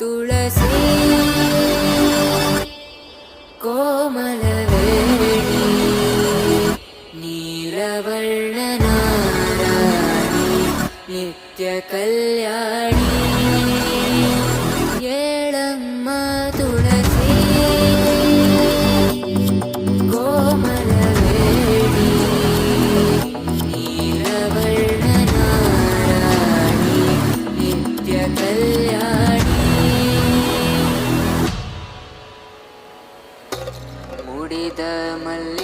ತುಳಸಿ ಕೋಮಲವೇಣಿ ನೀಲವರ್ಣನಾರಾಣಿ ನಿತ್ಯ ಕಲ್ಯಾಣಿ ಏಳಮ್ಮ ತುಳಸಿ ಕೋಮಲವೇಣಿ ನೀಲವರ್ಣನಾರಾಣಿ ನಿತ್ಯ ಕಲ್ಯಾಣಿ ಮುಡಿದ ಮಲ್ಲ